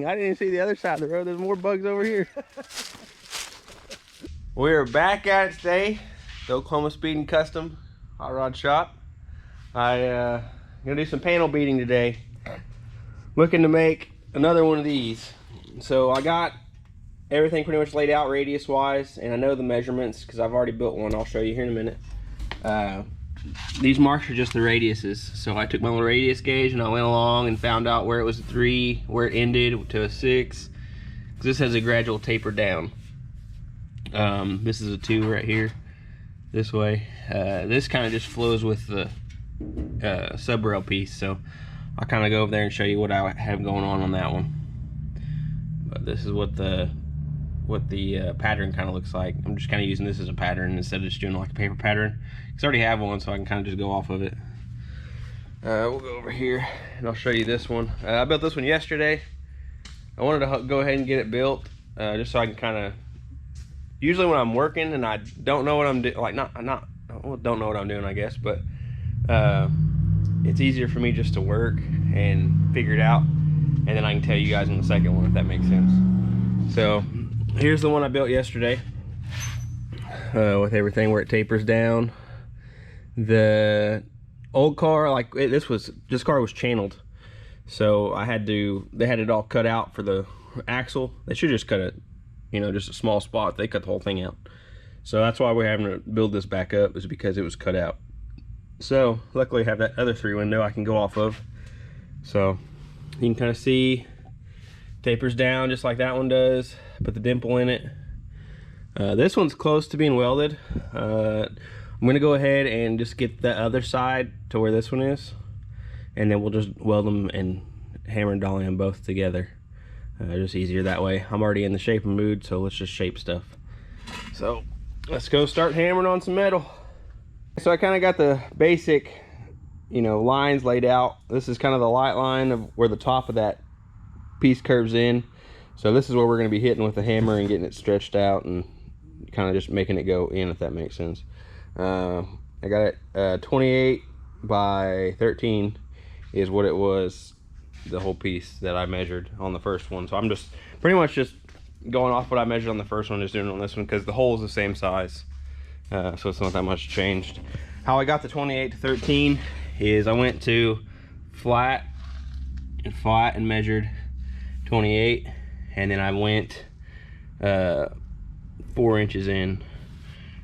dang, I didn't see the other side of the road. There's more bugs over here. We're back at it today. The Oklahoma Speed and Custom Hot Rod Shop. I'm gonna do some panel beating today. Looking to make another one of these. So I got everything pretty much laid out radius wise, and I know the measurements because I've already built one. I'll show you here in a minute. These marks are just the radiuses. So I took my little radius gauge and I went along and found out where it was a 3, where it ended to a 6. Because this has a gradual taper down. This is a 2 right here, this way. This kind of just flows with the sub rail piece. So I'll kind of go over there and show you what I have going on that one. But this is what the pattern kind of looks like. I'm just kind of using this as a pattern instead of just doing like a paper pattern, because I already have one, so I can kind of just go off of it. We'll go over here and I'll show you this one. I built this one yesterday. I wanted to go ahead and get it built just so I can kind of, usually when I'm working and I don't know what I'm doing, like don't know what I'm doing, I guess, but it's easier for me just to work and figure it out, and then I can tell you guys in the second one if that makes sense. So here's the one I built yesterday with everything where it tapers down. The old car, this car was channeled, so they had it all cut out for the axle. They should just cut it, just a small spot. They cut the whole thing out. So that's why we're having to build this back up, is because it was cut out. So luckily I have that other 3 window I can go off of. So you can kind of see tapers down just like that one does. Put the dimple in it. This one's close to being welded. I'm gonna go ahead and just get the other side to where this one is, and then we'll just weld them and hammer and dolly them both together. Just easier that way. I'm already in the shaping mood, so let's just shape stuff. So let's go start hammering on some metal. So I kind of got the basic lines laid out. This is kind of the light line of where the top of that piece curves in. So this is where we're going to be hitting with the hammer and getting it stretched out and kind of just making it go in, if that makes sense. I got it 28 by 13 is what it was, the whole piece that I measured on the first one. So I'm just pretty much just going off what I measured on the first one, just doing it on this one because the hole is the same size. So it's not that much changed. How I got the 28 to 13 is I went to flat and measured 28, and then I went 4 inches in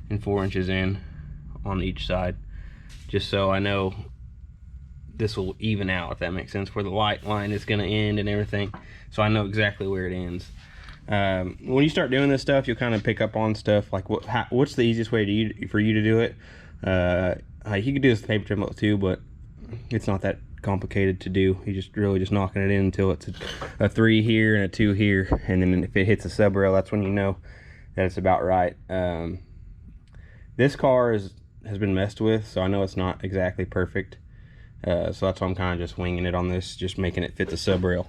and 4 inches in on each side, just so I know this will even out, if that makes sense, where the light line is going to end and everything, so I know exactly where it ends. When you start doing this stuff, you'll kind of pick up on stuff like what's the easiest way for you to do it. You could do this with paper trim too, but it's not that complicated to do. You just really just knocking it in until it's a 3 here and a 2 here, and then if it hits a sub rail, that's when you know that it's about right. This car has been messed with, so I know it's not exactly perfect. So that's why I'm kind of just winging it on this, just making it fit the sub rail.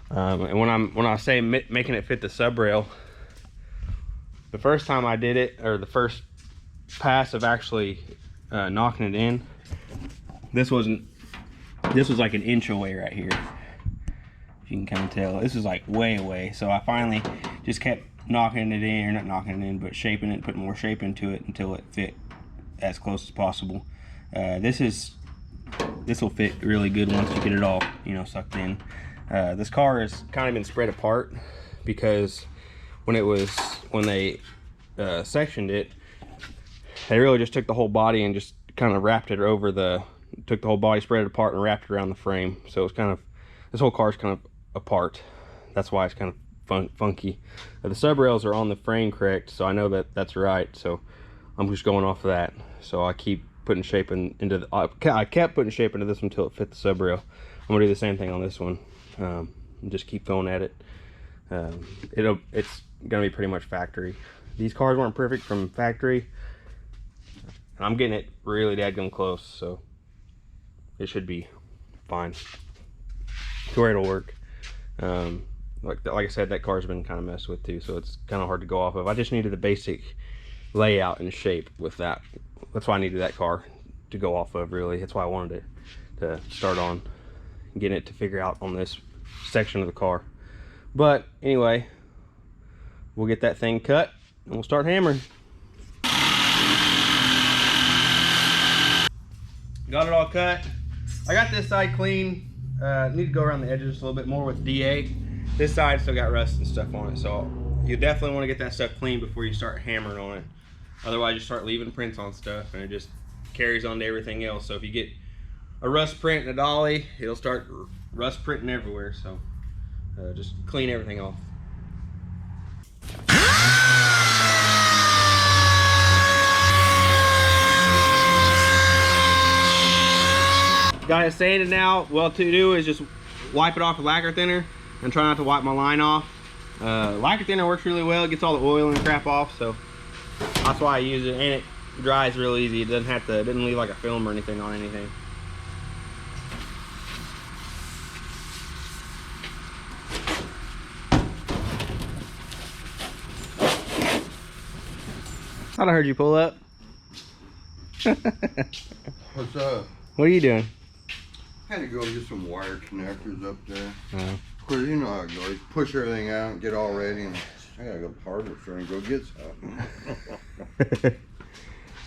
And when I say making it fit the sub rail, the first time I did it, or the first pass of actually knocking it in, this was like an inch away right here, if you can kind of tell. This is like way away, so I finally just kept knocking it in, or not knocking it in, but shaping it, putting more shape into it until it fit as close as possible. This will fit really good once you get it all sucked in. This car has kind of been spread apart because when they sectioned it, they really just took the whole body and just kind of wrapped it over took the whole body, spread it apart, and wrapped it around the frame. So it's kind of, this whole car is kind of apart. That's why it's kind of funky. The sub rails are on the frame correct, so I know that that's right. So I'm just going off of that. So I keep putting shape into I kept putting shape into this one until it fit the sub rail. I'm gonna do the same thing on this one. Just keep going at it. It's gonna be pretty much factory. These cars weren't perfect from factory, and I'm getting it really dadgum close, so it should be fine to where it'll work. Like I said, that car's been kind of messed with too, so it's kind of hard to go off of. I just needed the basic layout and shape with that. That's why I needed that car to go off of, really. That's why I wanted it to start on, getting it to figure out on this section of the car But anyway, we'll get that thing cut and we'll start hammering. Got it all cut. I got this side clean. Need to go around the edges just a little bit more with DA. This side still got rust and stuff on it, so you definitely want to get that stuff clean before you start hammering on it. Otherwise, you start leaving prints on stuff and it just carries on to everything else. So if you get a rust print in a dolly, it'll start rust printing everywhere. So just clean everything off. Got it sanded now. Well, to do is just wipe it off with lacquer thinner and try not to wipe my line off. Lacquer thinner works really well. It gets all the oil and crap off, so that's why I use it. And it dries real easy. It doesn't leave like a film or anything on anything. Thought I heard you pull up. What's up? What are you doing? I had to go get some wire connectors up there. Oh. Of course, you know how it goes. Push everything out, get all ready, and I gotta go to hardware store and go get something.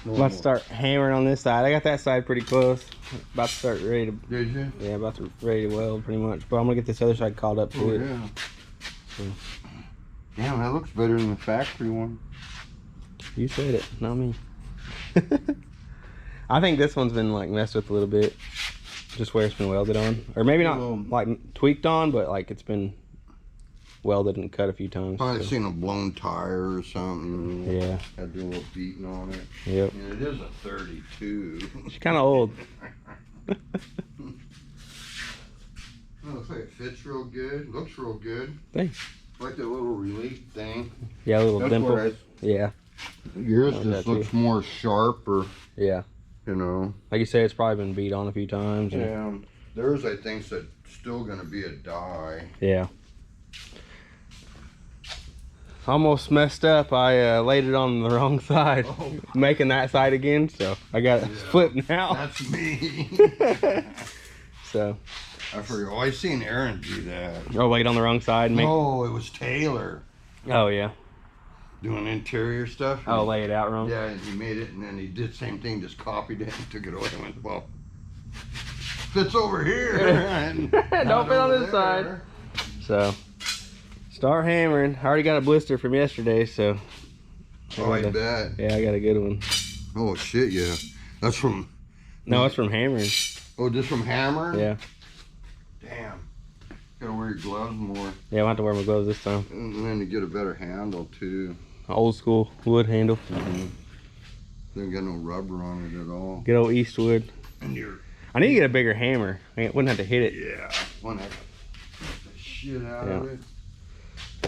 About to start hammering on this side. I got that side pretty close. About to start ready to. Did you? Yeah, about to ready to weld pretty much. But I'm gonna get this other side caught up to it. Yeah. So. Damn, that looks better than the factory one. You said it, not me. I think this one's been like messed with a little bit. Just where it's been welded on. Or maybe not like tweaked on, but like it's been welded and cut a few times. I've seen a blown tire or something. Yeah. Had to do a little beating on it. Yep. And it is a 32. She's kind of old. It looks like it fits real good. Looks real good. Thanks. Like that little relief thing. Yeah, a little That's dimple. Yeah. Yours just looks more sharp, or yeah. You know. Like you say, it's probably been beat on a few times. And yeah. There's, I think, that's still going to be a die. Yeah. Almost messed up. I laid it on the wrong side, making that side again. So I got it flipped now. That's me. So. I forgot. Oh, I seen Aaron do that. Oh, laid on the wrong side. No, it was Taylor. Oh yeah. Doing interior stuff. Oh, lay it out wrong. Yeah, and he made it, and then he did the same thing, just copied it and took it away and went, well, fits over here. And don't fit on this side. So, start hammering. I already got a blister from yesterday, so. I bet. Yeah, I got a good one. Oh, shit, yeah. That's from. No, it's from hammering. Oh, just from hammering? Yeah. Damn. Gotta wear your gloves more. Yeah, I'll have to wear my gloves this time. And then to get a better handle, too. Old school wood handle. Didn't got no rubber on it at all. Good old Eastwood. And you're. I need to get a bigger hammer. I wouldn't have to hit it. Yeah. One have to beat the shit out of it.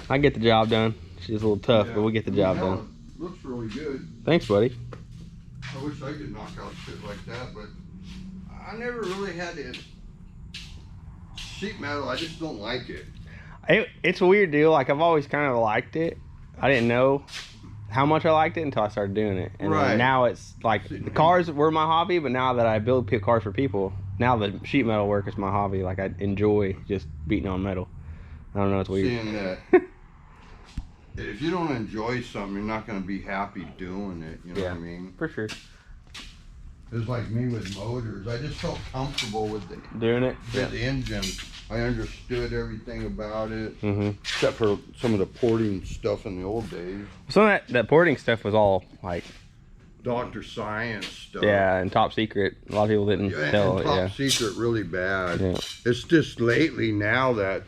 I get the job done. She's a little tough, but we'll get the job done. Looks really good. Thanks, buddy. I wish I could knock out shit like that, but I never really had it. Sheet metal, I just don't like it. It's a weird deal. Like, I've always kind of liked it. I didn't know how much I liked it until I started doing it. And then now it's like, the cars were my hobby, but now that I build cars for people, now the sheet metal work is my hobby. Like, I enjoy just beating on metal. I don't know, it's weird. Seeing that if you don't enjoy something, you're not going to be happy doing it. You know what I mean? For sure. It's like me with motors. I just felt comfortable with doing it. The engine. I understood everything about it, Mm-hmm. except for some of the porting stuff in the old days. Some of that porting stuff was all like Dr. Science stuff. Yeah, and top secret. A lot of people didn't tell it. Top secret, really bad. Yeah. It's just lately now that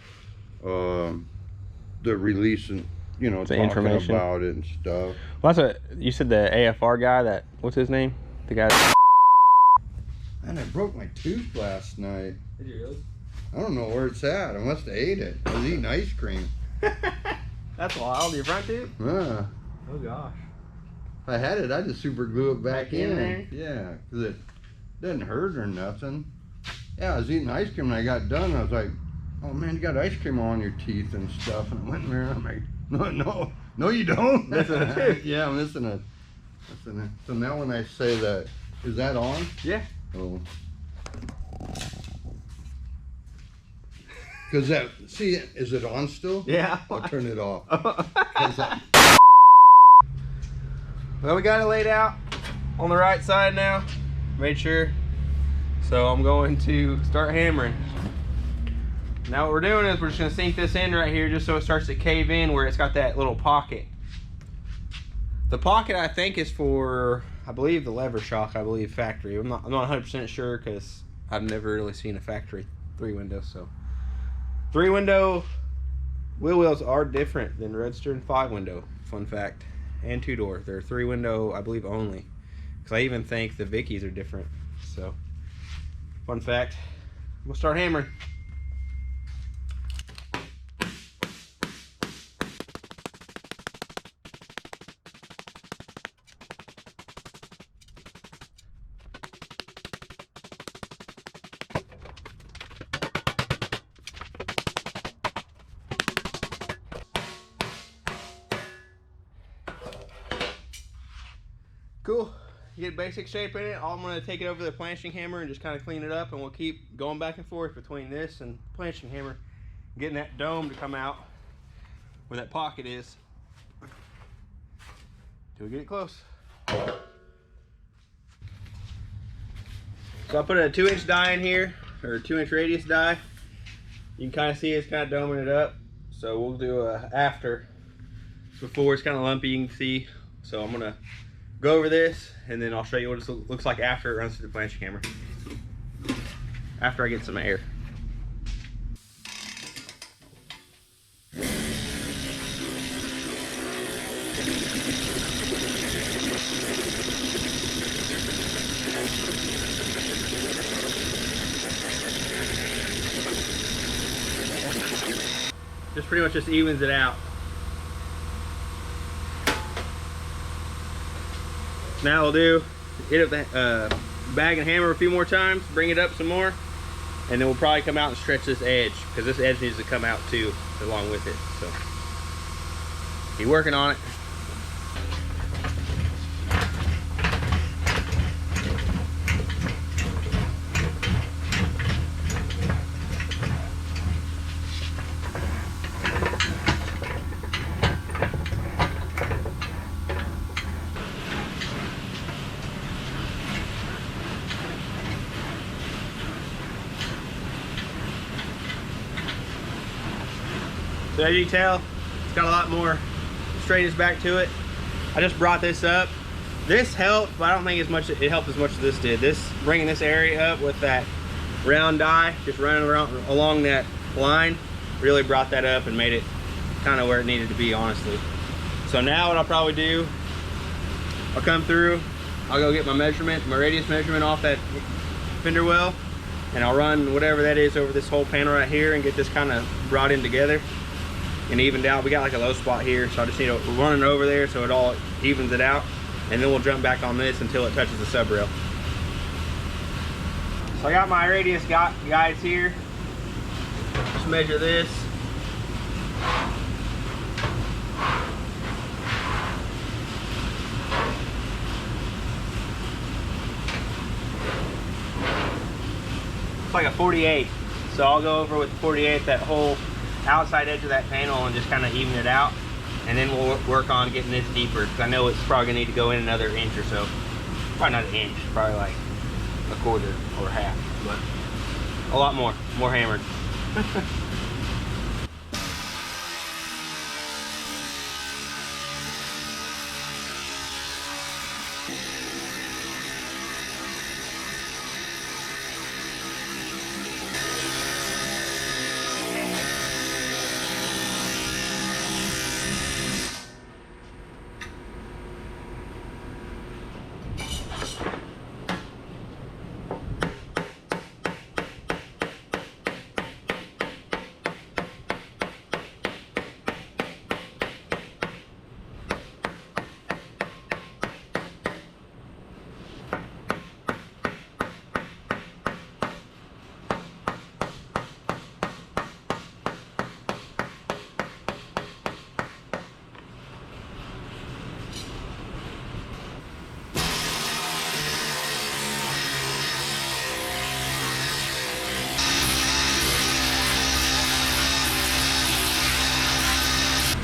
they're releasing, you know, talking information about it and stuff. Well, that's what you said. The AFR guy. That what's his name? The guy. And I broke my tooth last night. Did you really? I don't know where it's at. I must have ate it. I was eating ice cream. That's wild. Your front tooth? Yeah. Oh gosh. If I had it, I'd just super glue it back in. there? Yeah, because it doesn't hurt or nothing. Yeah, I was eating ice cream and I got done. I was like, oh man, you got ice cream on your teeth and stuff. And I went in there and I'm like, no, you don't. Missing a tooth. Yeah, I'm missing a. So now when I say that, is that on? Yeah. Oh. Cause that, see, is it on still? Yeah. I'll turn it off. Well, we got it laid out on the right side now. Made sure. So I'm going to start hammering. Now what we're doing is we're just gonna sink this in right here just so it starts to cave in where it's got that little pocket. The pocket I think is for, I believe, the lever shock, factory. I'm not 100% sure because I've never really seen a factory 3-window. So 3-window wheel wells are different than Redster and 5-window, fun fact. And 2-door. They're 3-window, I believe, only. Because I even think the Vickies are different. So, fun fact. We'll start hammering. Cool. You get basic shape in it. I'm going to take it over the planching hammer and just kind of clean it up, and we'll keep going back and forth between this and planching hammer, getting that dome to come out where that pocket is till we get it close. So I put a 2-inch die in here, or a 2-inch radius die. You can kind of see it's kind of doming it up. So we'll do a after. Before it's kind of lumpy, you can see. So I'm going to go over this, and then I'll show you what it looks like after it runs through the planching hammer. After I get some air. Just pretty much just evens it out. Now we'll do, hit up the bag and hammer a few more times, bring it up some more, and then we'll probably come out and stretch this edge, because this edge needs to come out too, along with it. So, keep working on it. So as you can tell, it's got a lot more straightness back to it. I just brought this up. This helped, but I don't think it helped as much as this did. This, bringing this area up with that round die, just running around along that line, really brought that up and made it kind of where it needed to be, honestly. So now what I'll probably do, I'll come through, I'll go get my measurement, my radius measurement off that fender well, and I'll run whatever that is over this whole panel right here and get this kind of brought in together and evened out. We got like a low spot here, so I just need to run it over there so it all evens it out, and then we'll jump back on this until it touches the sub rail. So I got my radius guides here. Just measure this. It's like a 48. So I'll go over with the 48 that whole outside edge of that panel and just kind of even it out, and then we'll work on getting this deeper, because I know it's probably gonna need to go in another inch or so. Probably not an inch, probably like a quarter or half, but a lot more hammered.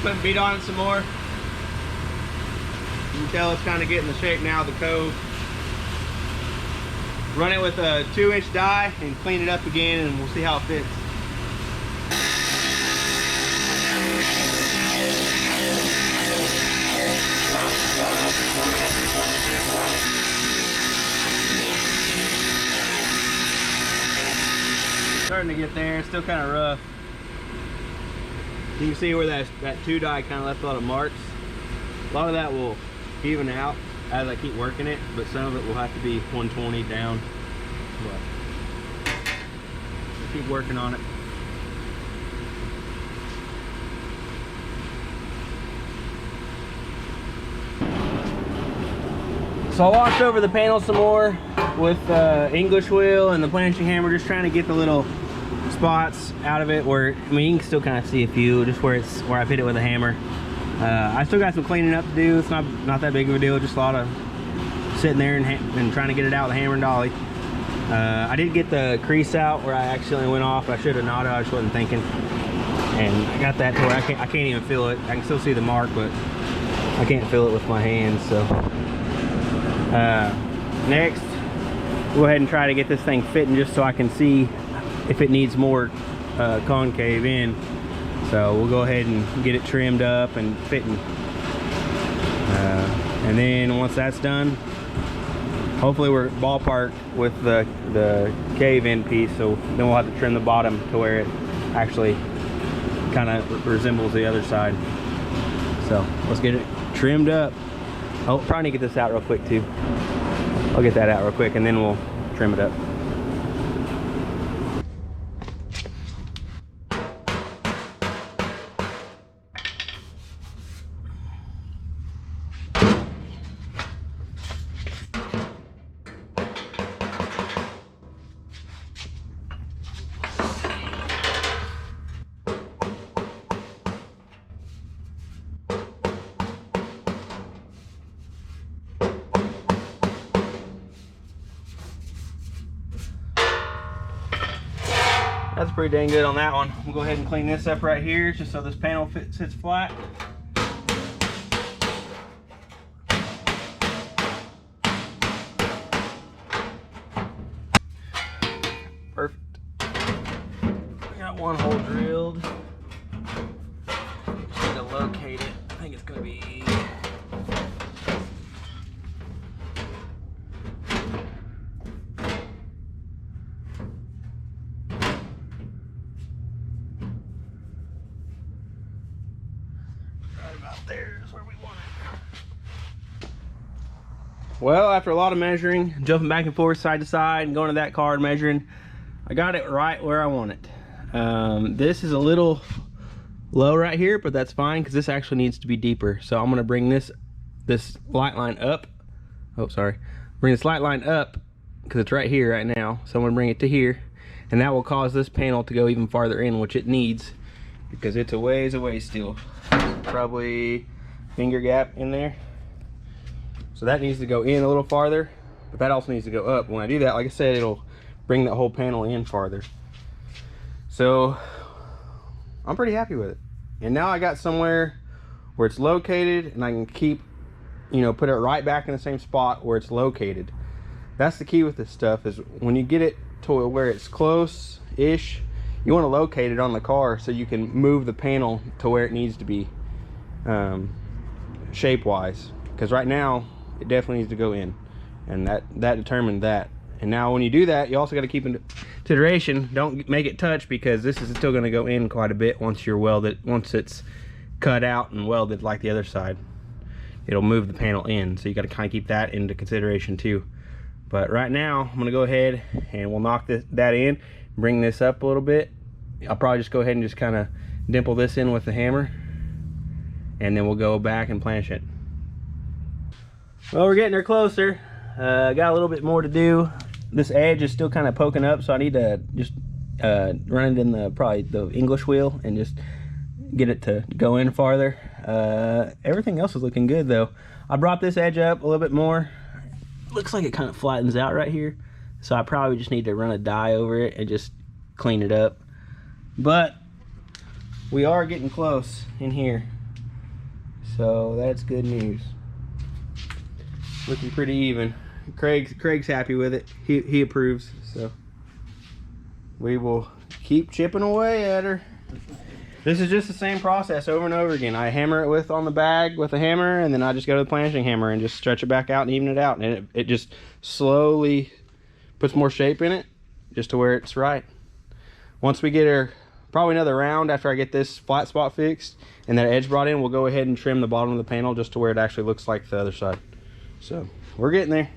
putting bead on it some more. You can tell it's kind of getting the shape now of the cove. Run it with a 2-inch die and clean it up again, and we'll see how it fits. Starting to get there, it's still kind of rough. You can see where that 2 die kind of left a lot of marks. A lot of that will even out as I keep working it, but some of it will have to be 120 down. But we'll keep working on it. So I washed over the panel some more with English wheel and the planching hammer, just trying to get the little spots out of it where, I mean, you can still kind of see a few, just where I've hit it with a hammer. I still got some cleaning up to do. It's not that big of a deal, just a lot of sitting there and trying to get it out with a hammer and dolly. I did get the crease out where I accidentally went off. I should have not, I just wasn't thinking. And I got that to where I can't even feel it. I can still see the mark, but I can't feel it with my hands. So next, go ahead and try to get this thing fitting just so I can see if it needs more concave in. So we'll go ahead and get it trimmed up and fitting. And then once that's done, hopefully we're ballpark with the cave in piece, so then we'll have to trim the bottom to where it actually kind of resembles the other side. So let's get it trimmed up. Oh, probably need to get this out real quick too. I'll get that out real quick and then we'll trim it up. That's pretty dang good on that one. We'll go ahead and clean this up right here just so this panel sits flat. Perfect. I got one hole drilled. Just need to locate it. I think it's going to be there is where we want it. Well, after a lot of measuring, jumping back and forth side to side and going to that card measuring, I got it right where I want it. This is a little low right here, but that's fine because this actually needs to be deeper. So I'm going to bring this light line up. Oh, sorry. Bring this light line up because it's right here right now. So I'm going to bring it to here, and that will cause this panel to go even farther in, which it needs because it's a ways away still. Probably finger gap in there, so that needs to go in a little farther, but that also needs to go up. When I do that, like I said, it'll bring that whole panel in farther. So I'm pretty happy with it, and now I got somewhere where it's located and I can keep, you know, put it right back in the same spot where it's located. That's the key with this stuff, is when you get it to where it's close-ish, you want to locate it on the car so you can move the panel to where it needs to be shape wise, because right now it definitely needs to go in, and that determined that. And now when you do that, you also got to keep in consideration, don't make it touch, because this is still going to go in quite a bit once you're welded. Once it's cut out and welded like the other side, it'll move the panel in, so you got to kind of keep that into consideration too. But right now I'm going to go ahead and we'll knock that in, bring this up a little bit. I'll probably just go ahead and just kind of dimple this in with the hammer, and then we'll go back and planch it. Well, we're getting there closer. Got a little bit more to do. This edge is still kind of poking up, so I need to just run it in probably the English wheel and just get it to go in farther. Everything else is looking good though. I brought this edge up a little bit more. Looks like it kind of flattens out right here, so I probably just need to run a die over it and just clean it up. But we are getting close in here. So that's good news. Looking pretty even. Craig's happy with it. He approves. So we will keep chipping away at her. This is just the same process over and over again. I hammer it on the bag with a hammer, and then I just go to the planishing hammer and just stretch it back out and even it out. And it just slowly puts more shape in it, just to where it's right. Once we get her, probably another round after I get this flat spot fixed and that edge brought in, we'll go ahead and trim the bottom of the panel just to where it actually looks like the other side. So we're getting there.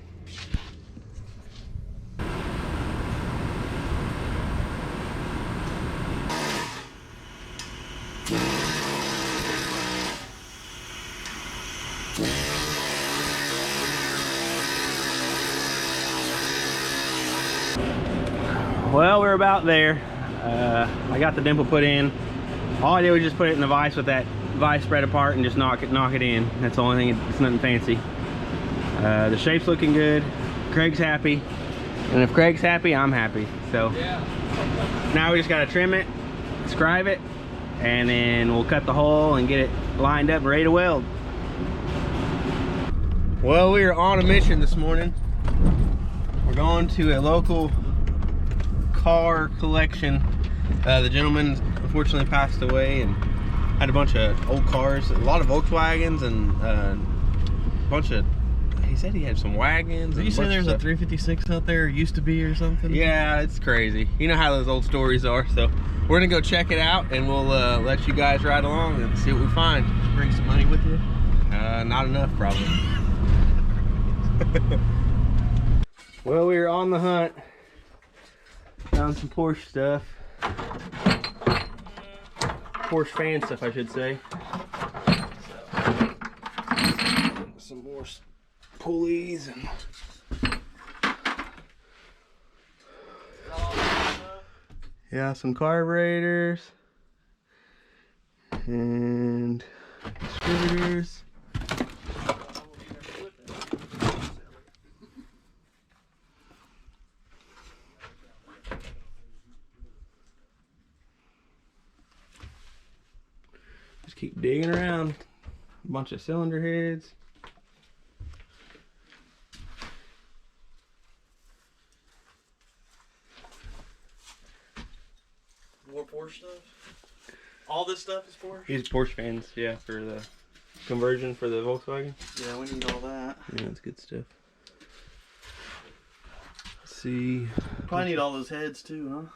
Well, we're about there. I got the dimple put in. All I did was just put it in the vise with that vise spread apart and just knock it in. That's the only thing. It's nothing fancy. The shape's looking good. Craig's happy, and if Craig's happy, I'm happy. So yeah. Now we just gotta trim it, scribe it, and then we'll cut the hole and get it lined up and ready to weld. Well, we are on a mission this morning. We're going to a local car collection. The gentleman unfortunately passed away and had a bunch of old cars, a lot of Volkswagens, and a bunch of, he said he had some wagons. Did you say there's a 356 out there, used to be, or something? Yeah, it's crazy. You know how those old stories are. So we're gonna go check it out, and we'll let you guys ride along and see what we find. Bring some money with you? Not enough, probably. Well, we were on the hunt. Found some Porsche stuff. Porsche fan stuff, I should say. Some more pulleys and yeah, some carburetors and distributors. Just keep digging around. A bunch of cylinder heads. More Porsche stuff? All this stuff is Porsche? These Porsche fans, yeah, for the conversion for the Volkswagen. Yeah, we need all that. Yeah, that's good stuff. Let's see. Probably need all those heads too,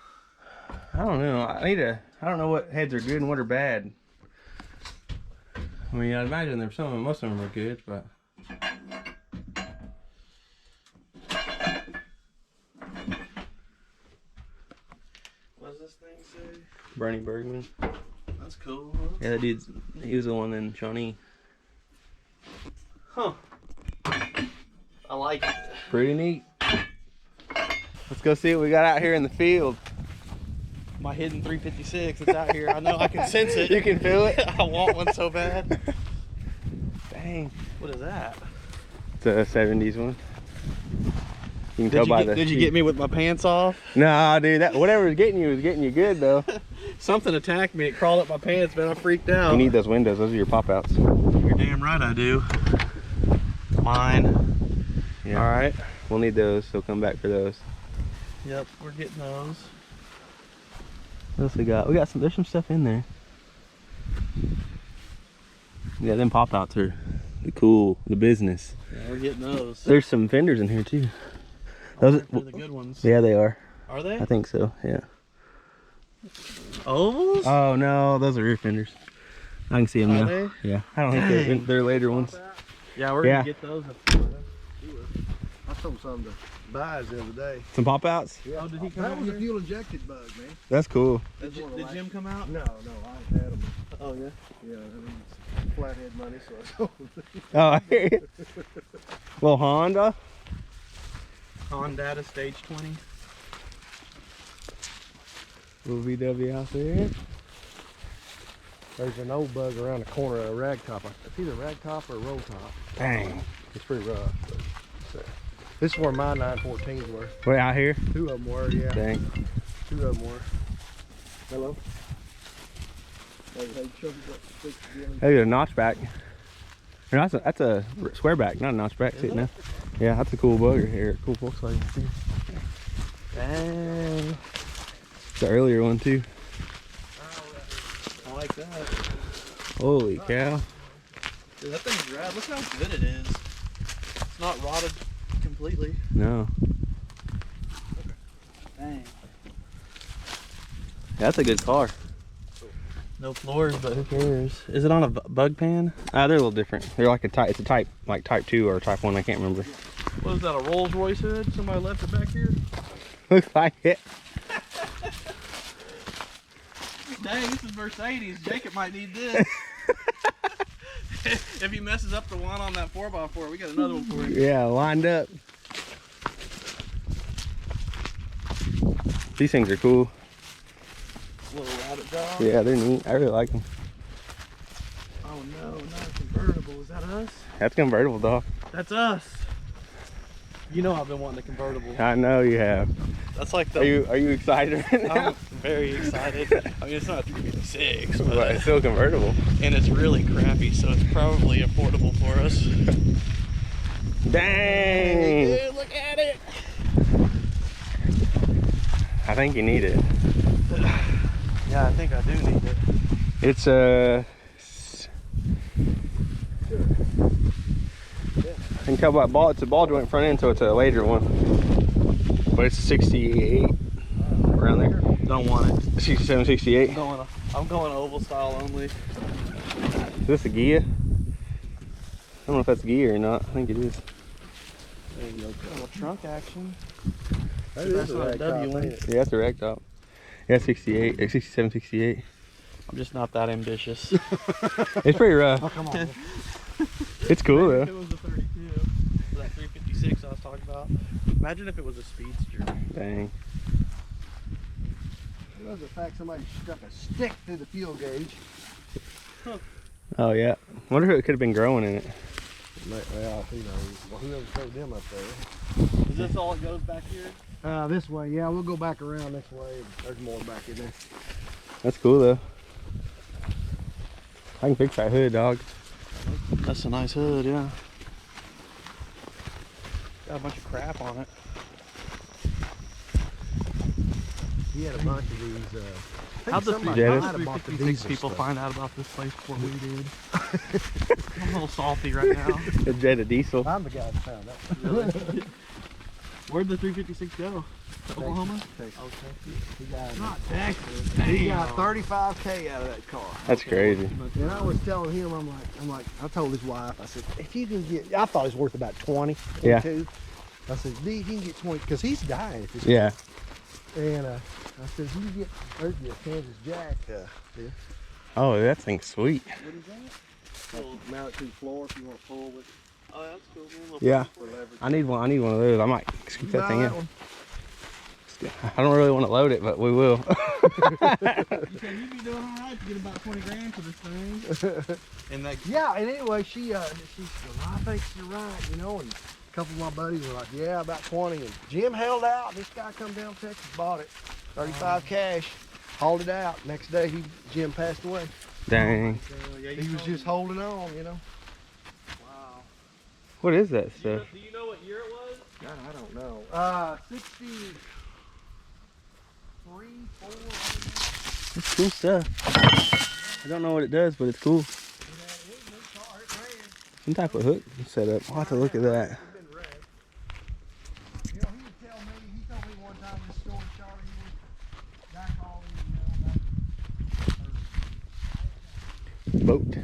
huh? I don't know. I don't know what heads are good and what are bad. I mean, I'd imagine there's most of them are good, but. What does this thing say? Bernie Bergman. That's cool, huh? Yeah, that dude's, he was the one in Shawnee. Huh. I like it. Pretty neat. Let's go see what we got out here in the field. My hidden 356, it's out here. I know, I can sense it. You can feel it? I want one so bad. Dang. What is that? It's a 70s one. You can tell by the. Did you get me with my pants off? Nah, dude. Whatever was getting you good though. Something attacked me. It crawled up my pants, man. I freaked out. You need those windows. Those are your pop outs. You're damn right I do. Mine. Yeah. All right. We'll need those. So come back for those. Yep, we're getting those. What else we got? We got some. There's some stuff in there. Yeah, them pop outs are the business. Yeah, we're getting those. There's some fenders in here too. Those are the good ones. Yeah, they are. Are they? I think so. Yeah. Ovals? Oh no, those are rear fenders. I can see them now. They? Yeah. I don't think they're later ones. Yeah, we're gonna get those. I told some to buy the other day. Some pop outs? Yeah. Oh, did he come That out was here? a fuel injected bug, man. That's cool. Did Jim come out? No, I had them. Oh yeah. Yeah, I mean, flathead money, so I sold them. Oh, I hear you. Little Honda. Honda Stage 20. Little VW out there. There's an old bug around the corner of a rag top. It's either rag top or roll top. Dang. It's pretty rough. But this is where my 914s were. Way out here? 2 of them were, yeah. Dang. 2 of them were. Hello? Hey, a notch back. No, that's a square back, not a notchback. See it now? Yeah, that's a cool bugger here. Cool Volkswagen. Dang. The earlier one too. I like that. Holy cow. Dude, that thing's rad. Look how good it is. It's not rotted completely. No. Dang. That's a good car. No floors, but who cares? Is it on a bug pan? They're a little different. They're like it's a type, like type 2 or type 1, I can't remember. What is that, a Rolls Royce hood? Somebody left it back here? Looks like it. Dang, this is Mercedes. Jacob might need this. If he messes up the one on that 4x4, we got another one for you. Yeah, lined up. These things are cool. Little rabbit dog. Yeah, they're neat. I really like them. Oh no, not a convertible. Is that us? That's convertible, dog. That's us. You know I've been wanting a convertible. I know you have. That's like the. Are you excited right now? I'm very excited. I mean, it's not a 356, But it's still convertible. and it's really crappy, so it's probably affordable for us. Dang! Dude, look at it. I think you need it. Yeah, I think I do need it. It's I can tell by ball. It's a ball joint front end, so it's a later one. But it's 68 around there. Don't want it. 67, 68. I'm going oval style only. Is this a Gia? I don't know if that's Gia or not. I think it is. There you go. Little trunk action. That That's is a not a rag W top, one. ain't it? Yeah, it's a rag top. Yeah, 68, 67, 68. I'm just not that ambitious. It's pretty rough. Oh, come on. It's cool If though. it was a 32, that 356 I was talking about. Imagine if it was a speedster. Dang. I love the fact somebody stuck a stick through the fuel gauge. Oh yeah. Wonder if it could have been growing in it. Well, who knows? Well, whoever threw them up there. Is this all it goes back here? This way, yeah, we'll go back around this way. There's more back in there. That's cool though. I can fix that hood, dog. That's a nice hood, yeah. Got a bunch of crap on it. He had a bunch of these. How'd the somebody Jettas? might have bought the 356 diesel people stuff. find out about this place before we did? I'm a little salty right now. A Jetta diesel. I'm the guy that found out. Where'd the 356 go? To Oklahoma? Texas. Oh, Texas. He got, Not Texas. he got 35K out of that car. That's crazy. And I was telling him, I'm like, I told his wife, I said, if you can get, I thought it was worth about 20, Yeah. 22. I said, D, if you can get 20, because he's dying. If Yeah. And I said, you can get, there's your Kansas Jack. Oh, that thing's sweet. What is that? Mount it to the floor if you want to pull with. Oh, that's cool, man. Little Yeah. for leverage. I need one of those. I might scoop that thing in. one. I don't really want to load it, but we will. You said you'd be doing all right to get about 20 grand for this thing. And that, Yeah, and anyway, she said, well, I think you're right, you know, and a couple of my buddies were like, yeah, about 20, and Jim held out. This guy come down to Texas, bought it, 35 cash, hauled it out. Next day, Jim passed away. Dang. yeah, He was just holding on, you know. wow. What is that stuff? Do you know what year it was? God, I don't know. 63, 4. It's cool stuff. I don't know what it does, but it's cool. Some type of hook set up. I'll have to look at that. You know, he would tell me, he told me one time in the store in Charlotte, he was guy calling, Boat.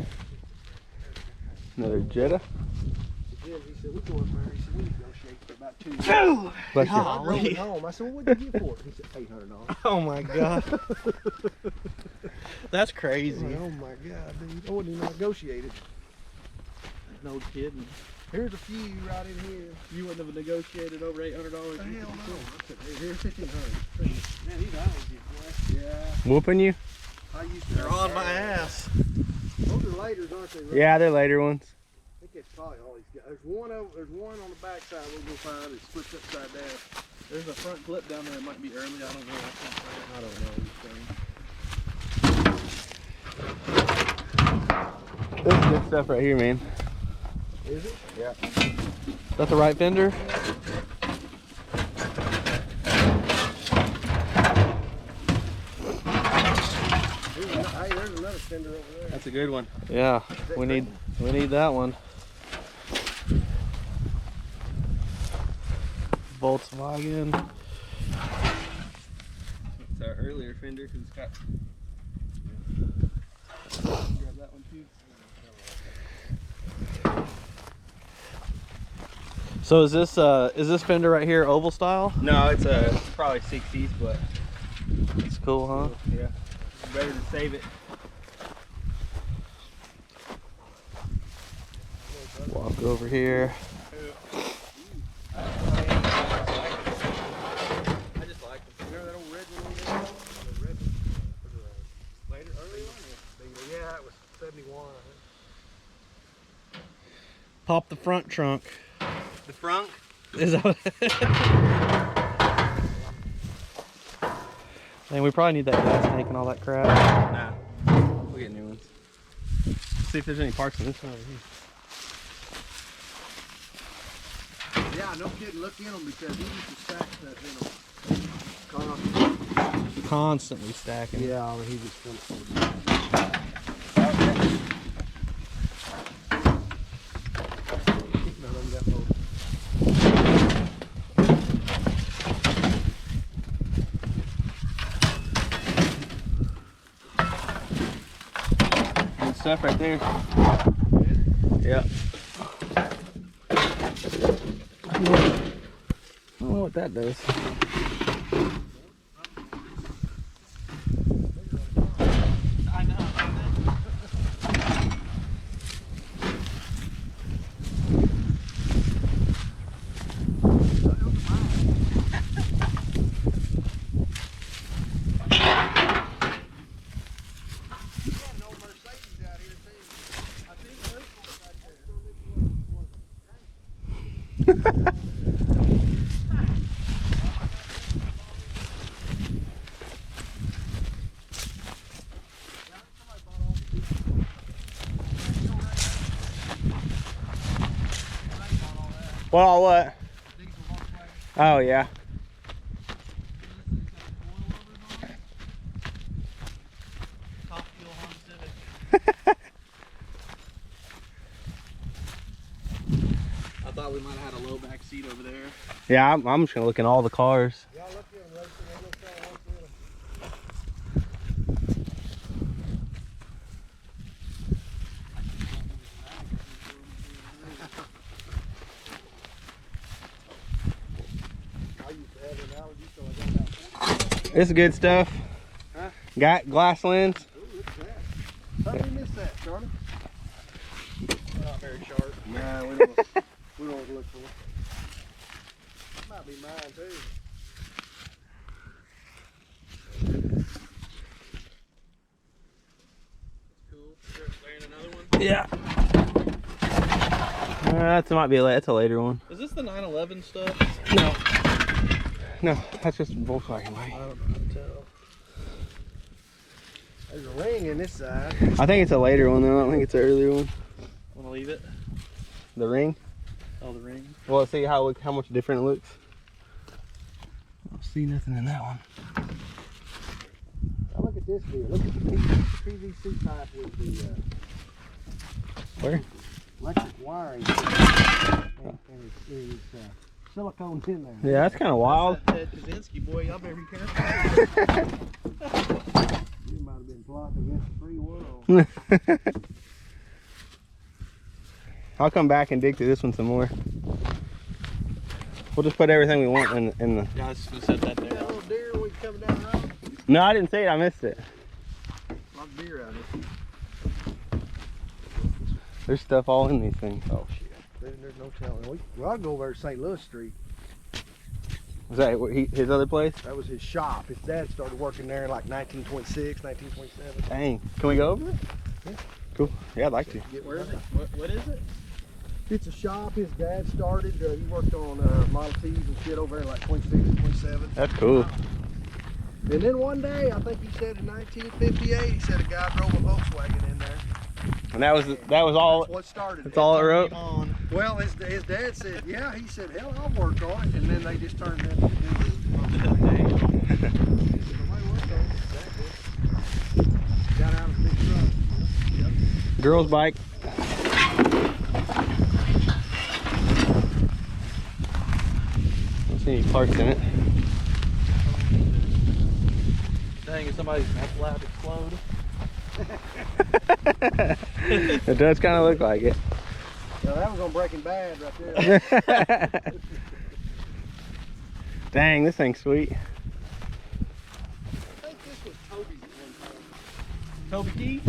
Another Jetta. Jim, he said, we go up there. He said, we negotiate for about 2 years. Bless you. I drove it home. I said, well, what'd you get for it? He said, $800. Oh my god. That's crazy. Like, oh my God, dude. I wouldn't even negotiate it. No kidding. Here's a few right in here. You wouldn't have negotiated over $800. Hell no. I said, hey, here's $1,500. Man, these owls, you boy. Yeah. Whooping you? I used to They're on my ass. Those are laters, aren't they? Right? Yeah, they're later ones. I think it's probably all these guys. There's one on the back side we'll go find. It splits upside down. There's a front clip down there. It might be early. I don't know. I don't know these things. This is good stuff right here, man. Is it? Yeah. Is that the right fender? Hey, there's another fender over there. That's a good one. Yeah, we need that one. Volkswagen. It's our earlier fender because it's got. Grab that one too. So is this fender right here oval style? No, it's probably 60s, but It's cool, huh? yeah, better to save it. Walk over here. I just like them. Remember that old red one over there? The red one? Later, early one? Yeah, it was 71. Pop the front trunk. The front? Is that Man, we probably need that gas tank and all that crap. Nah. We'll get new ones. See if there's any parts in this one over here. Yeah, no kidding. Look in them because he used to stack stuff in them. Constantly stacking. Yeah, I mean, he just comes from. Good stuff right there. Yeah. I don't know what that does. I know. Well, what? Oh, yeah. I thought we might have had a low back seat over there. Yeah, I'm just gonna look in all the cars. Yeah, look in them, Rachel. I looked at them. I used to have an allergy, so I got that. This is good stuff. Huh? Got glass lens. Ooh, look at that. How did we miss that, Charlie? Not very sharp. Nah, we don't look for it. Might be mine too. Yeah. That might be that's a later one. Is this the 911 stuff? No, that's just Volkswagen, buddy. I don't know how to tell. There's a ring in this side. I think it's a later one though. I don't think it's an earlier one. Wanna leave it? The ring. Oh, the ring. Well, see how much different it looks. I don't see nothing in that one. Now look at this here. Look at the PVC pipe with the Where? electric wiring. And it's silicone in there. Yeah, that's kind of wild. Ted Kaczynski, boy, y'all better be careful. You might have been plotting against the free world. I'll come back and dig through this one some more. We'll just put everything we want in the. Yeah, I was just gonna set that there. That little deer when you coming down the road. No, I didn't see it. I missed it. A lot of deer out here. There's stuff all in these things. Oh shit. There's no telling. Well, I'll go over to St. Louis Street. Was that his other place? That was his shop. His dad started working there in like 1926, 1927. Dang. Can we go over it? Yeah. Cool. Yeah, I'd like to. Where is it? What is it? It's a shop his dad started. He worked on Model T's and shit over there in like 26, 27. That's cool. And then one day, I think he said in 1958, he said a guy drove a Volkswagen in there. And that was all. That's what started That's it. all it wrote. On. Well, his dad said, yeah. He said, hell, I'll work on it. And then they just turned into doing got out of the big truck. Yep. Girl's bike. Don't see any parts in it. Dang, is somebody's meth lab explode? It does kind of look like it. Well, that was on Breaking Bad right there. Dang, this thing's sweet. I think this was Toby's at one time. Toby Key? He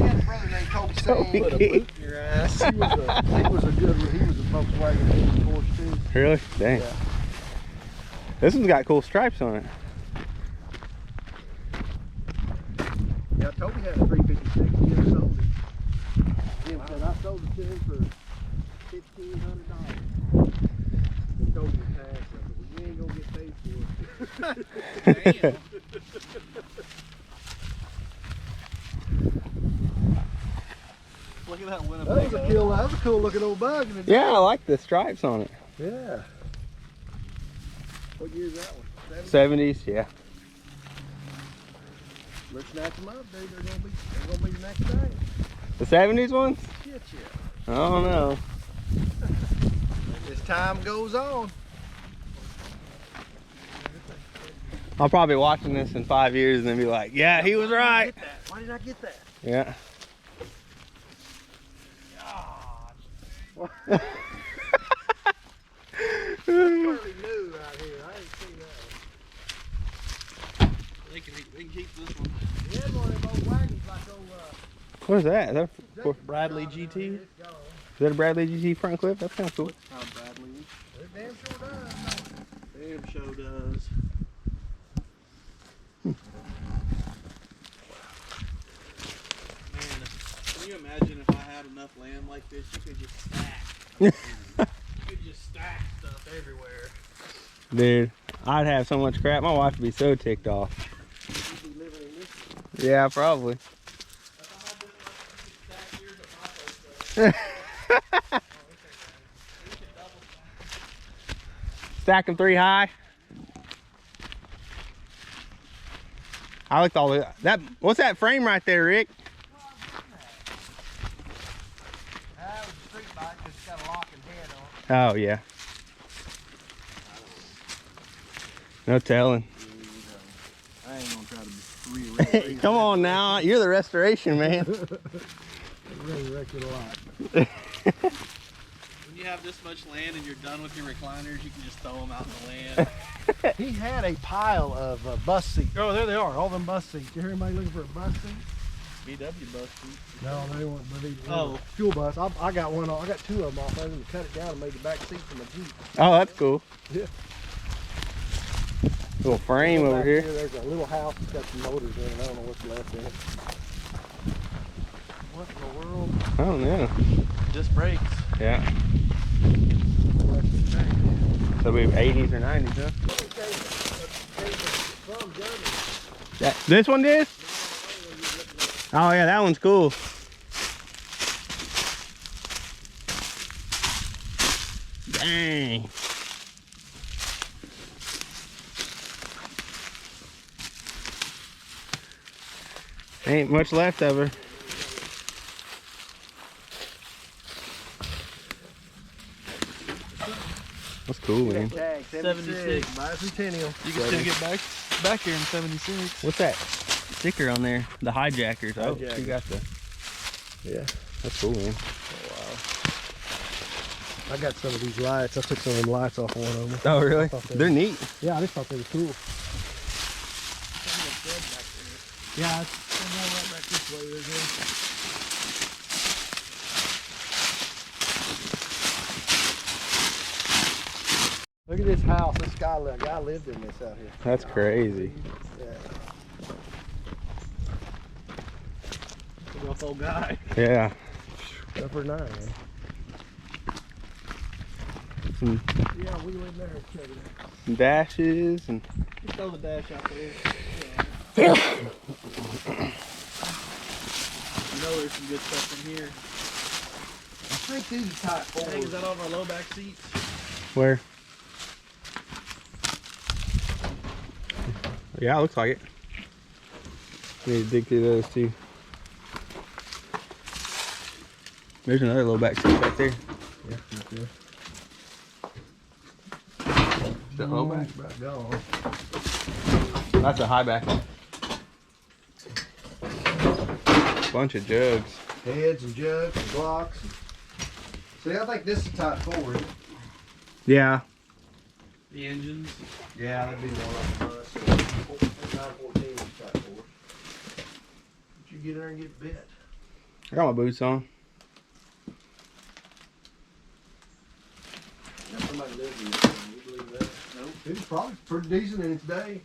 had a brother named Toby Toby Sand. Key. In your ass. He was a good one. He was a Volkswagen horse too. Really? Dang. Yeah. This one's got cool stripes on it. Yeah, Toby had a 356. He never sold it. Jim said, I sold it to him for $1,500. And Toby was passed. I said, well, you ain't gonna get paid for it. Damn. Look at that That Winnebago. was a cool looking old bug. In the Yeah, I like the stripes on it. Yeah. What year is that one? 70s, yeah. Let's snatch them up, dude. They're gonna be the next day. The 70s ones? Shit, yeah. I don't know. As time goes on. I'll probably be watching this in 5 years and then be like, yeah, he was right. Why did I get that? Yeah. Fairly new out here. I ain't seen that. They can keep this one. He had one of them old wagons like old, What is that? Is that, Bradley GT. is that a Bradley GT front clip? That's kind of cool. How Bradley? It damn sure does. Damn show does. Man, can you imagine if I had enough land like this, you could just stack. You could just stack stuff everywhere. Dude, I'd have so much crap. My wife would be so ticked off. You'd be living in this. Yeah, probably. If I had this much, you could stack yours at my place. Stack them 3 high. I looked all that. What's that frame right there, Rick? That was a street bike because it's got a locking head on it. Oh yeah. No telling. I ain't gonna try to re-erect. Come on now, you're the restoration man. It really wrecked it a lot. When you have this much land and you're done with your recliners, you can just throw them out in the land. He had a pile of bus seats. Oh, there they are, all them bus seats. You hear anybody looking for a bus seat? VW bus seat. No, they weren't. But they Oh. fuel bus. I got one. I got 2 of them off. I even cut it down and made the back seat for my Jeep. Oh, that's cool. Yeah. Little frame over Back here. There's a little house that's got some motors in it. I don't know what's left in it. What in the world? I don't know. Disc brakes. Yeah. So we 80s or 90s, huh? From Germany. This one did? Oh yeah, that one's cool. Dang. Ain't much left of her. That's cool, man. Tag 76. Buy a Centennial. You can still get back here in 76. What's that sticker on there? The hijackers. Oh, Hijackers. you got the. Yeah. That's cool, man. I got some of these lights. I took some of them lights off one of them. Oh, really? thought they They're neat. Yeah, I just thought they were cool. Yeah, it's right back this way. Right here. Look at this house. This guy lived in this out here. That's crazy. Yeah. Rough old guy. Yeah. Upper 9, man. Some Yeah, we live there. Check it out. dashes and. Just throw the dash out there. You know there's some good stuff in here. I think these are type Hey, is 4s. that all of our low back seats? Where? Yeah, it looks like it. Need to dig through those too. There's another low back seat back there. Yeah, that's good. The low back? About gone. That's a high back. Bunch of jugs. Heads and jugs and blocks. See, I think this is type 4, isn't it? Yeah. The engines. Yeah, that'd be more like a bus. 914 is type 4. But you get there and get bit. I got my boots on. Got somebody lives in this thing, you believe that? Nope. It's probably pretty decent in its day.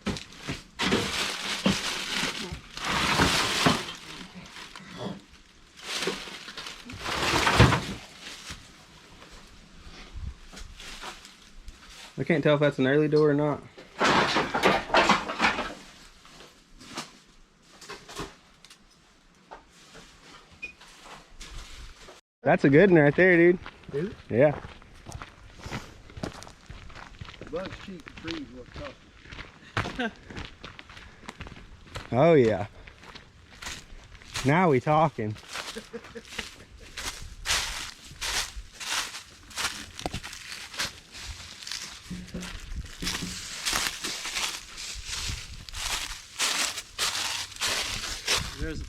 I can't tell if that's an early door or not. That's a good one right there, dude. Is it? Yeah. Bugs cheap, the trees what cost. Oh yeah. Now we talking.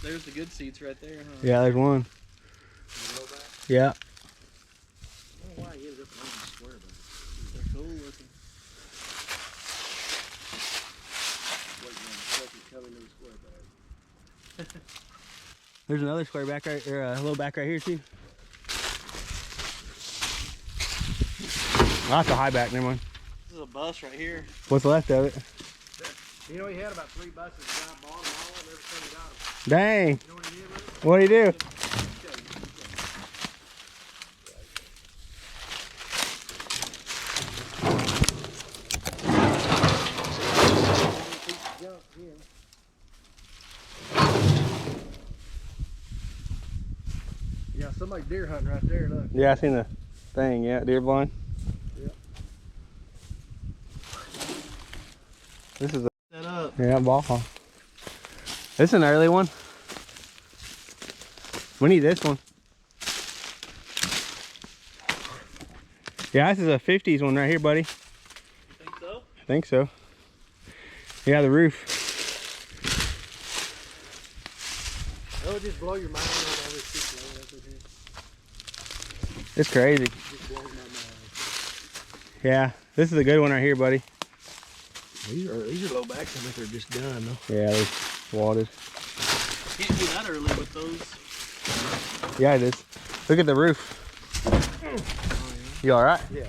There's the good seats right there, huh? Yeah, there's one. Yeah. I don't know why he ended up on the square, but they're cool looking. Waiting on the second coming in the square bag. There's another square back right, or a little back right here too. Oh, that's a high back, never mind. This is a bus right here. What's left of it? You know, he had about 3 buses. The guy bought them all and every time he got them. Dang. You know what he did with it? What'd he do? Yeah, somebody deer hunting right there, look. Yeah, I seen the thing, yeah, deer blind. Yep. This is a, Set up. yeah, ball hall. This is an early one. We need this one. Yeah, this is a 50s one right here, buddy. You think so? I think so. Yeah, the roof. That would just blow your mind on all this shit. It's crazy. Just blows my mind. Yeah, this is a good one right here, buddy. These are low backs. I think they're just done though. Yeah, they're wadded. Can't do that early with those. Yeah, it is. Look at the roof. You all right? Yeah.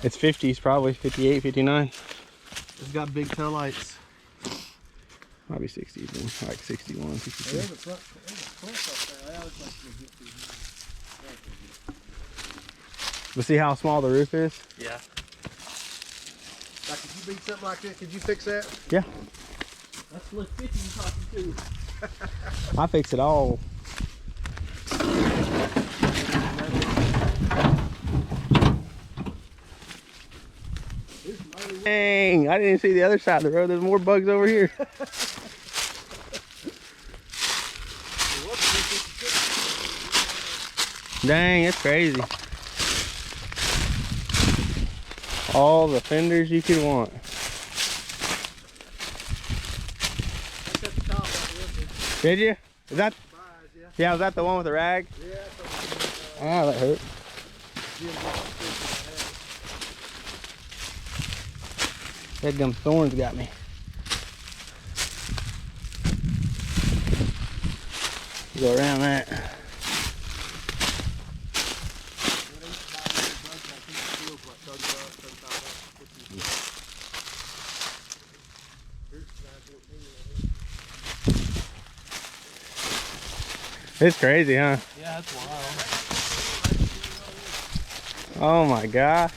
It's 50s probably, 58, 59. It's got big tail lights. Might be 60s then, like 61, 62. There's a front up there. That looks like it's gonna get through here. But see how small the roof is? Yeah. Like, if you beat something like this, could you fix that? Yeah, That's split 50 you're talking to. I fix it all. Dang, I didn't even see the other side of the road. There's more bugs over here. Dang, that's crazy. All the fenders you could want. Set the top up with it. Did you? Is that? Yeah. Yeah, was that the one with the rag? Yeah. Ah, that hurt. That them thorns got me. Go around that. It's crazy, huh? Yeah, that's wild. Oh my gosh.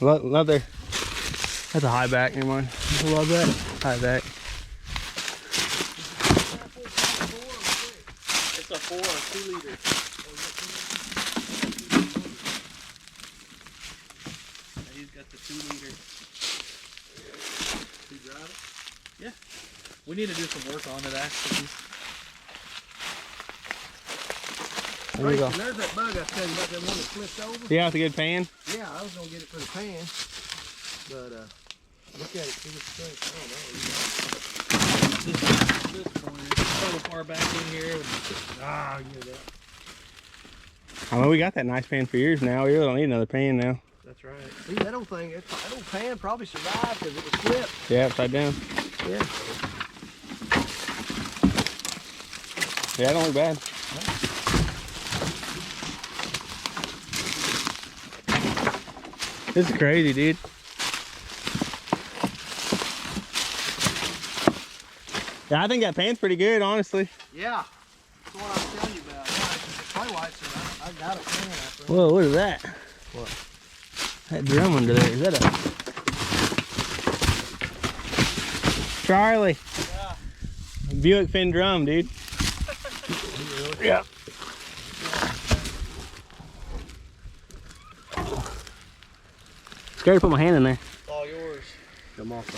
Love there. That's a high back, never mind. I love that. High back. It's a 4 or 2 liter. He's got the 2 liter. You drive it? Yeah. We need to do some work on it actually. There you go. There's that bug I was telling you about, that one that flipped over. Yeah, with a good pan. Yeah, I was gonna get it for the pan, but look at it, see what you think. This corner. Probably far back in here. Ah, yeah, that. I mean, we got that nice pan for years now. We really don't need another pan now. That's right. See, that old thing, that old pan probably survived because it was flipped. Yeah, upside down. Yeah. Yeah, it don't look bad. This is crazy, dude. Yeah, I think that pan's pretty good, honestly. Yeah. That's what I was telling you about. Yeah, the clay whites, I got a pan after. Whoa, what is that? What? That drum under there, is that a... Charlie. Yeah. Buick Finn drum, dude. Yeah. Scared to put my hand in there. All yours. Come off of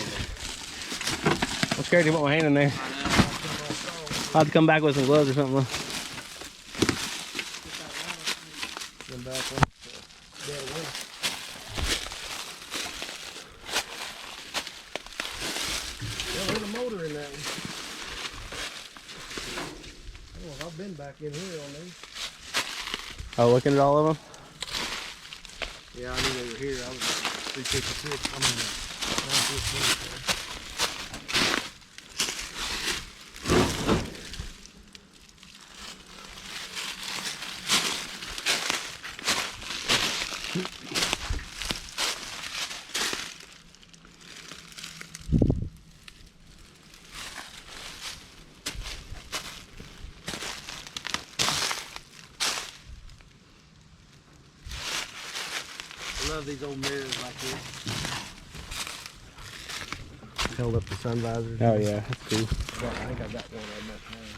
I'm scared to put my hand in there. I know. I'll have to come back with some gloves or something. Come back on. Dead away. Yeah, there's a motor in that one. Oh, I've been back in here on these. Oh, looking at all of them? Yeah, I knew they were here. I was 356. I mean, 915. I love these old mirrors like this. Held up the sun visors. Oh yeah, that's cool. I think I got one of them at home.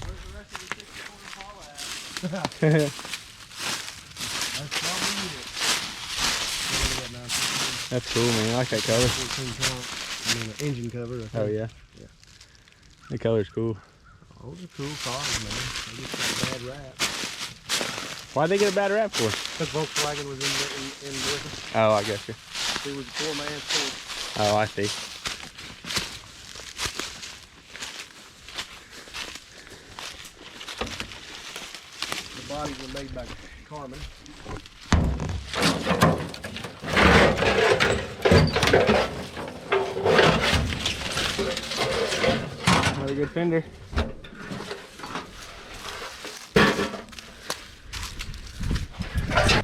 Where's the rest of the 6-corner Paula at? That's probably it. That's cool, man. I like that color. 14 trunk. I mean, the engine cover. I think. Oh yeah. Yeah. The color's cool. Those are cool cars, man. They just got a bad rap. Why'd they get a bad rap for? Because Volkswagen was in with us. Oh, I guess you. He was a poor-man's Ford. Oh, I see. The bodies were made by Carmen. Another good fender.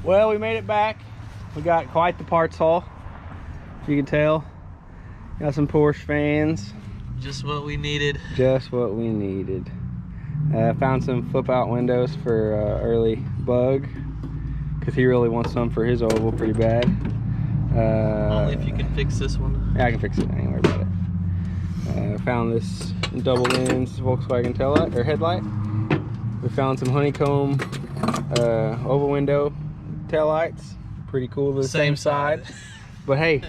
Well, we made it back. We got quite the parts haul, if you can tell. Got some Porsche fans. Just what we needed. Just what we needed. Found some flip out windows for early Bug, because he really wants some for his oval pretty bad. Only if you can fix this one. Yeah, I can fix it. I ain't worried about it. Found this double lens Volkswagen tail light or headlight. We found some honeycomb oval window tail lights. Pretty cool. The same side. But hey,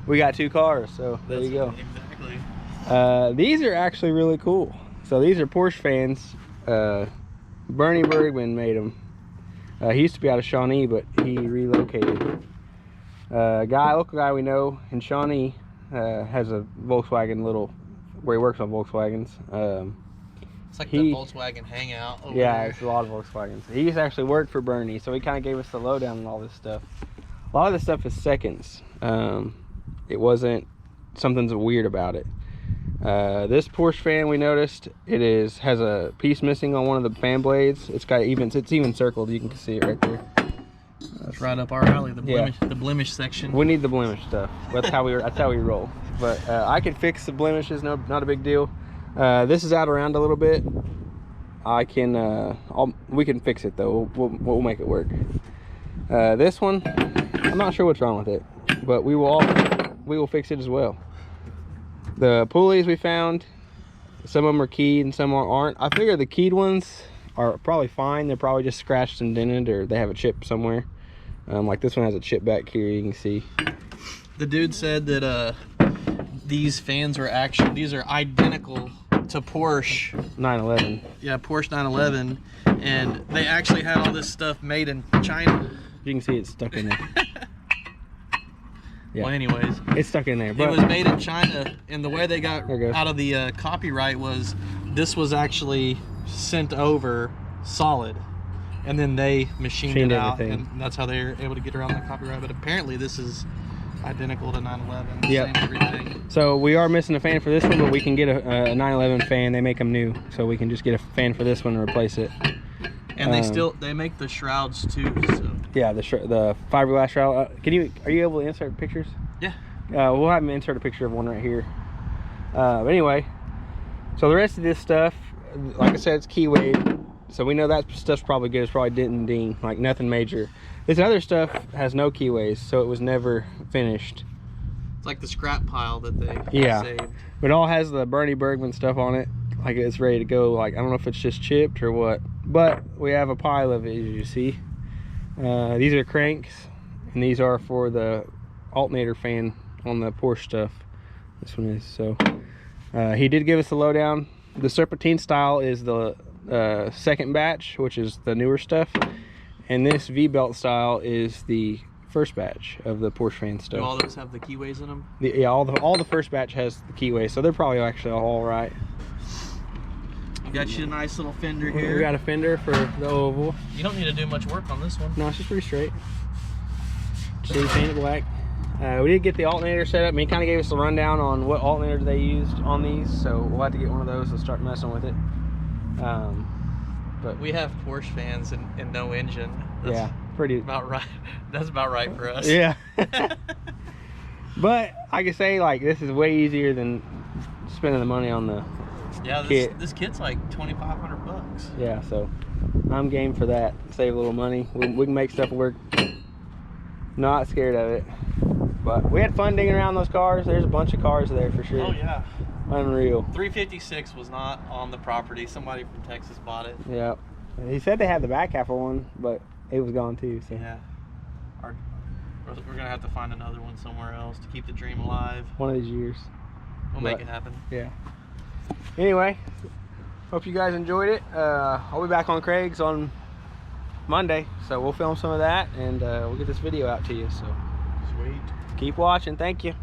we got 2 cars, so there you go. Exactly. These are actually really cool. So these are Porsche fans. Bernie Bergman made them. He used to be out of Shawnee, but he relocated. Local guy we know in Shawnee has a Volkswagen where he works on Volkswagens. It's like the Volkswagen hangout over Yeah, there. it's a lot of Volkswagens. He used to actually work for Bernie, so he kind of gave us the lowdown on all this stuff. A lot of this stuff is seconds. It wasn't something's weird about it. This Porsche fan, we noticed has a piece missing on one of the fan blades. It's even circled. You can see it right there. It's right up our alley, the blemish section. We need the blemish stuff. That's how we roll. But I can fix the blemishes. No, not a big deal. This is out around a little bit. We can fix it though. We'll make it work. This one, I'm not sure what's wrong with it, but we will fix it as well. The pulleys we found, some of them are keyed and some aren't. I figure the keyed ones are probably fine. They're probably just scratched and dented, or they have a chip somewhere. Like this one has a chip back here, you can see. The dude said that these fans are actually, these are identical to Porsche 911. Yeah, Porsche 911, and they actually had all this stuff made in China. You can see it's stuck in there. Yeah. Well, anyways, it's stuck in there. But it was made in China, and the way they got goes. out of the copyright was this was actually sent over solid, and then they machined it out, and that's how they were able to get around the copyright. But apparently, this is identical to 911. Yep. Same everything. So we are missing a fan for this one, but we can get a 911 fan. They make them new, so we can just get a fan for this one and replace it. And they make the shrouds too. So. Yeah, the fiberglass shroud. Are you able to insert pictures? Yeah. We'll have them insert a picture of one right here. But anyway, so the rest of this stuff, like I said, it's key weight, so we know that stuff's probably good. It's probably dent ding, like nothing major. This other stuff has no keyways, so it was never finished. It's like the scrap pile that they saved. But it all has the Bernie Bergman stuff on it, like it's ready to go. Like I don't know if it's just chipped or what, but we have a pile of it, as you see. These are cranks, and these are for the alternator fan on the Porsche stuff. This one is. So he did give us a lowdown. The serpentine style is the second batch, which is the newer stuff, and this V-belt style is the first batch of the Porsche fan stuff. Do all those have the keyways in them? Yeah, all the first batch has the keyways, so they're probably actually all right. Got you a nice little fender here. We got a fender for the oval. You don't need to do much work on this one. No, it's just pretty straight. Just need to paint it black. We did get the alternator set up, and he kind of gave us a rundown on what alternator they used on these, so we'll have to get one of those and start messing with it. But we have Porsche fans and no engine. That's yeah, pretty about right. That's about right for us. Yeah. But I can say, like, this is way easier than spending the money on the kit. This kit's like $2,500. Yeah, so I'm game for that. Save a little money. We can make stuff work. Not scared of it. But we had fun digging around those cars. There's a bunch of cars there for sure. Oh yeah. Unreal. 356 was not on the property. Somebody from Texas bought it. Yeah. He said they had the back half of one, but it was gone too. So. Yeah. We're gonna have to find another one somewhere else to keep the dream alive. One of these years. We'll make it happen. Yeah. Anyway, hope you guys enjoyed it. I'll be back on Craig's on Monday, so we'll film some of that, and we'll get this video out to you. So sweet. Keep watching. Thank you.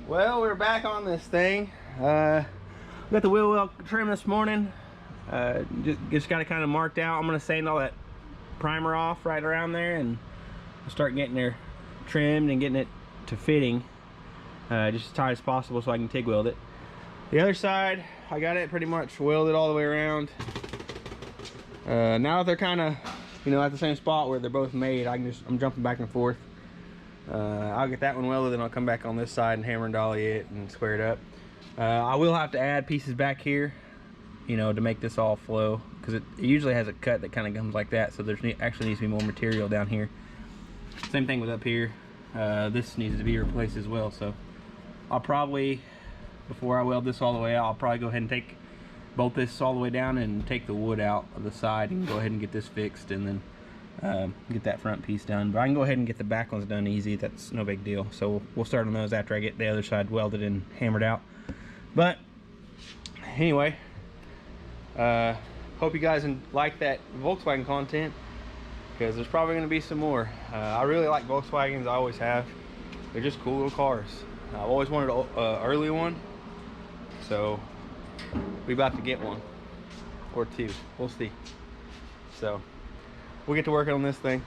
Well, we're back on this thing. Got the wheel well trim this morning. Just got it kind of marked out. I'm gonna sand all that primer off right around there, and start getting there trimmed and getting it to fitting, just as tight as possible, so I can TIG weld it. The other side, I got it pretty much welded all the way around. Now that they're kind of, at the same spot where they're both made, I'm jumping back and forth. I'll get that one welded, and I'll come back on this side and hammer and dolly it and square it up. I will have to add pieces back here, to make this all flow, because it usually has a cut that kind of comes like that, so there actually needs to be more material down here. Same thing with up here. This needs to be replaced as well, so I'll probably, before I weld this all the way out, I'll probably go ahead and bolt this all the way down and take the wood out of the side and go ahead and get this fixed, and then get that front piece done. But I can go ahead and get the back ones done easy. That's no big deal. So we'll start on those after I get the other side welded and hammered out. But anyway, hope you guys like that Volkswagen content, because there's probably going to be some more. I really like Volkswagens. I always have. They're just cool little cars. I've always wanted an early one, so we about to get one or two. We'll see. So we'll get to working on this thing.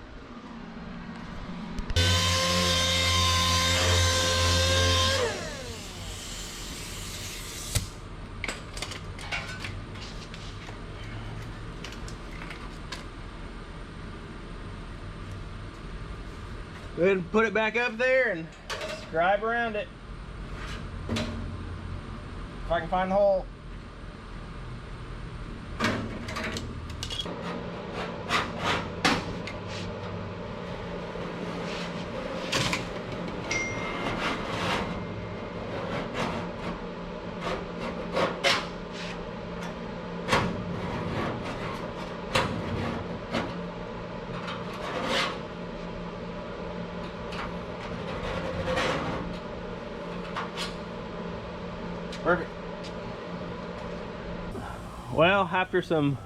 Go ahead and put it back up there and scribe around it. If I can find the hole. Well, after some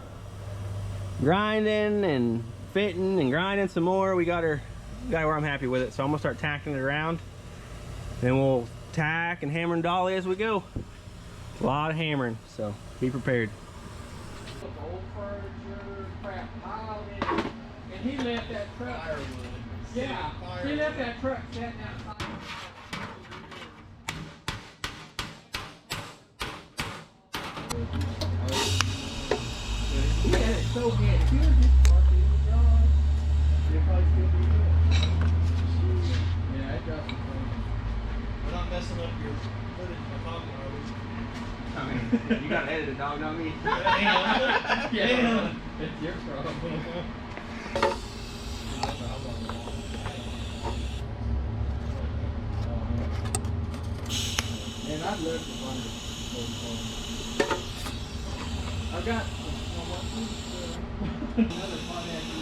grinding and fitting and grinding some more, we got her where I'm happy with it. So I'm gonna start tacking it around. Then we'll tack and hammer and dolly as we go. A lot of hammering, so be prepared. Old furniture, crap piled in, and he left that truck. Firewood. Yeah, he left that truck sitting outside. Yeah, it's so good. If you were just parking in the yard, you'd probably still be good. Yeah, it drops some things. We're not messing up your footage by talking, are we? I mean, you gotta edit it, dog, not me. Yeah. It's your problem. And I'd love to find it. I've got another podcast.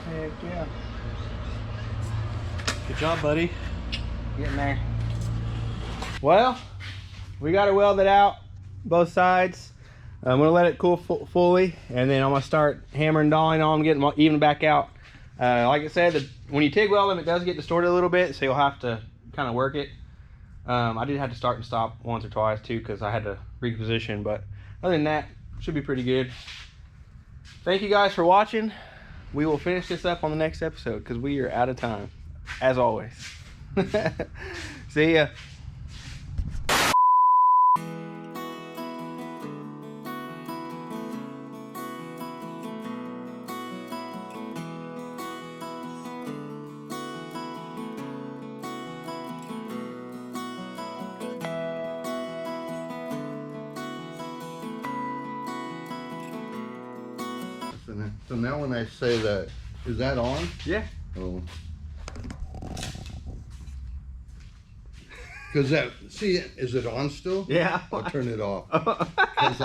Heck yeah. Good job, buddy. Getting there. Well, we got it welded out, both sides. I'm gonna let it cool fully, and then I'm gonna start hammering, dolling on them, getting them even back out. Like I said, when you TIG weld them, it does get distorted a little bit, so you'll have to kind of work it. I did have to start and stop once or twice too, because I had to reposition, but other than that, should be pretty good. Thank you guys for watching. We will finish this up on the next episode because we are out of time, as always. See ya. So now when I say that, is that on? Yeah. Oh. Because that, see, is it on still? Yeah. I'll turn it off. 'Cause